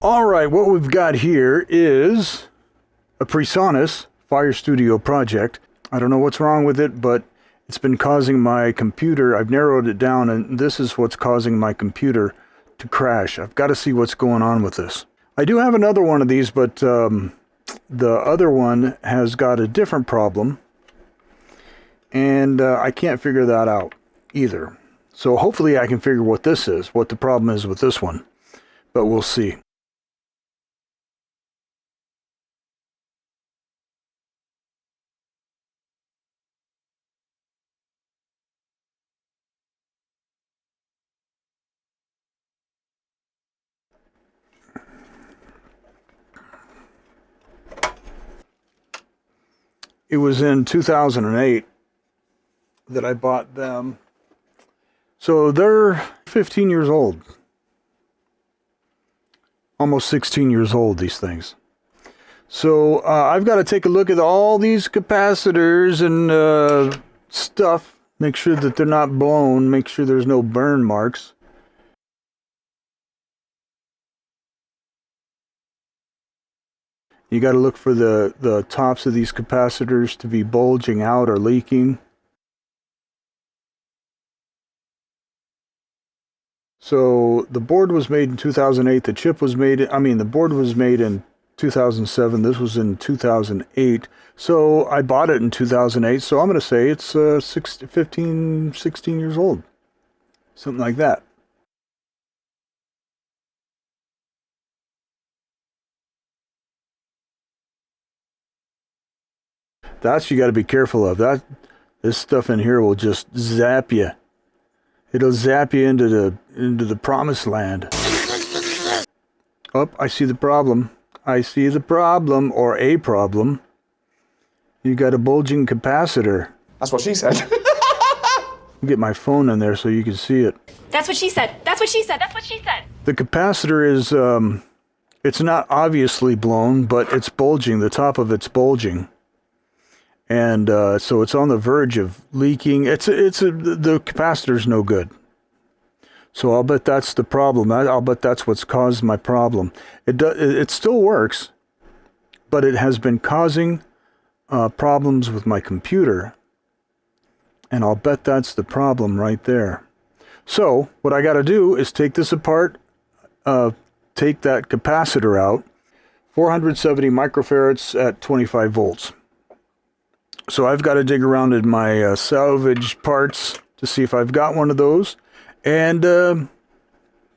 All right, what we've got here is a Presonus Firestudio Project. I don't know what's wrong with it, but it's been causing my computer. I've narrowed it down, and this is what's causing my computer to crash. I've got to see what's going on with this. I do have another one of these, but the other one has got a different problem, and I can't figure that out either. So hopefully I can figure what this is, what the problem is with this one, but we'll see. It was in 2008 that I bought them. So they're 15 years old. Almost 16 years old, these things. So I've got to take a look at all these capacitors and stuff. Make sure that they're not blown. Make sure there's no burn marks. You got to look for the tops of these capacitors to be bulging out or leaking. So the board was made in 2008. The chip was made, the board was made in 2007. This was in 2008. So I bought it in 2008. So I'm going to say it's 16 years old. Something like that. That's you got to be careful of. This stuff in here will just zap you. It'll zap you into the promised land. Oh, I see the problem. I see the problem, or a problem. You got a bulging capacitor. That's what she said. I'll get my phone in there so you can see it. That's what she said. That's what she said. That's what she said. The capacitor is, it's not obviously blown, but it's bulging. The top of it's bulging. And so it's on the verge of leaking. The capacitor's no good. So I'll bet that's the problem. I'll bet that's what's caused my problem. It still works, but it has been causing problems with my computer. And I'll bet that's the problem right there. So what I got to do is take this apart, take that capacitor out, 470 microfarads at 25 volts. So I've got to dig around in my salvage parts to see if I've got one of those. And then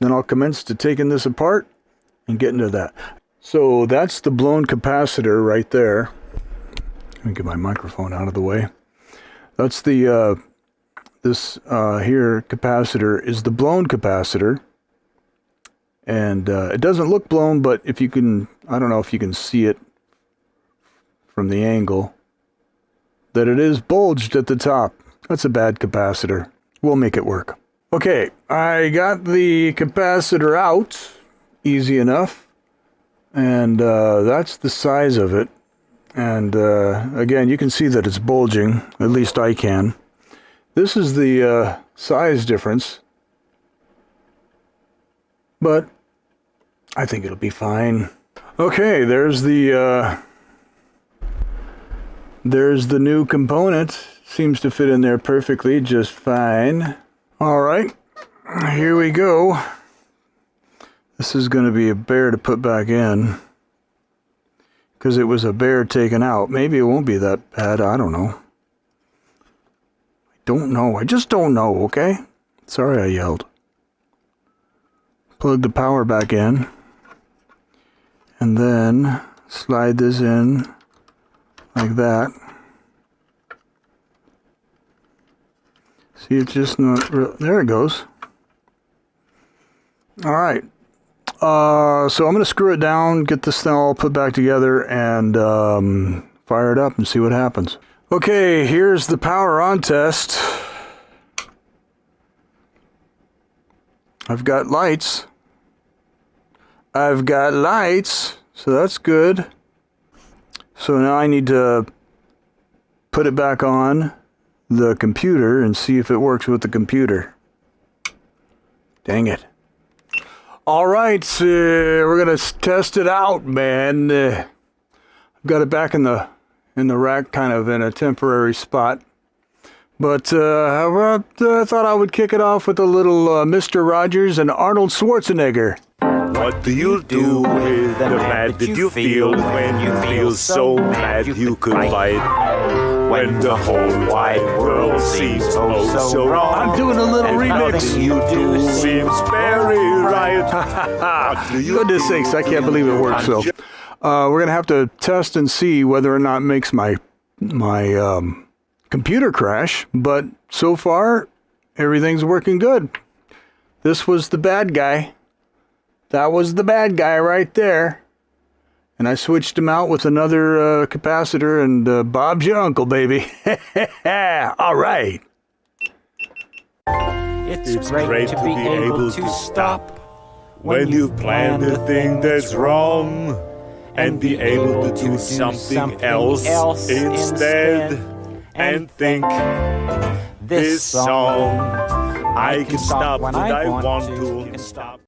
I'll commence to taking this apart and get into that. So that's the blown capacitor right there. Let me get my microphone out of the way. That's the, this here capacitor is the blown capacitor. And it doesn't look blown, but if you can, I don't know if you can see it from the angle, that it is bulged at the top. That's a bad capacitor. We'll make it work. Okay, I got the capacitor out, easy enough, and that's the size of it. And again, you can see that it's bulging, at least I can. This is the size difference, but I think it'll be fine. Okay, there's the new component. Seems to fit in there perfectly, just fine. All right, here we go. This is going to be a bear to put back in, because it was a bear taken out. Maybe it won't be that bad. I don't know. I don't know. I just don't know, okay? Sorry I yelled. Plug the power back in, and then slide this in like that. See, it's just not real. There it goes. All right. So I'm going to screw it down, get this thing all put back together, and fire it up and see what happens. Okay, here's the power on test. I've got lights. So that's good. So now I need to put it back on the computer and see if it works with the computer. Dang it. All right, we're gonna test it out, man. I've got it back in the rack, kind of in a temporary spot. But I thought I would kick it off with a little Mr. Rogers and Arnold Schwarzenegger. What do you do with the mad that you feel when you feel so mad you could fight? When the whole wide world seems oh so wrong. I'm doing a little remix. Nothing you do seems very right. Goodness sakes, I can't believe it worked so. We're going to have to test and see whether or not it makes my computer crash. But so far, everything's working good. This was the bad guy. That was the bad guy right there. And I switched him out with another capacitor, and Bob's your uncle, baby. All right. It's great to be able to stop when you've planned a thing that's wrong and be able to do something else instead and think, this song, I can stop when I want to.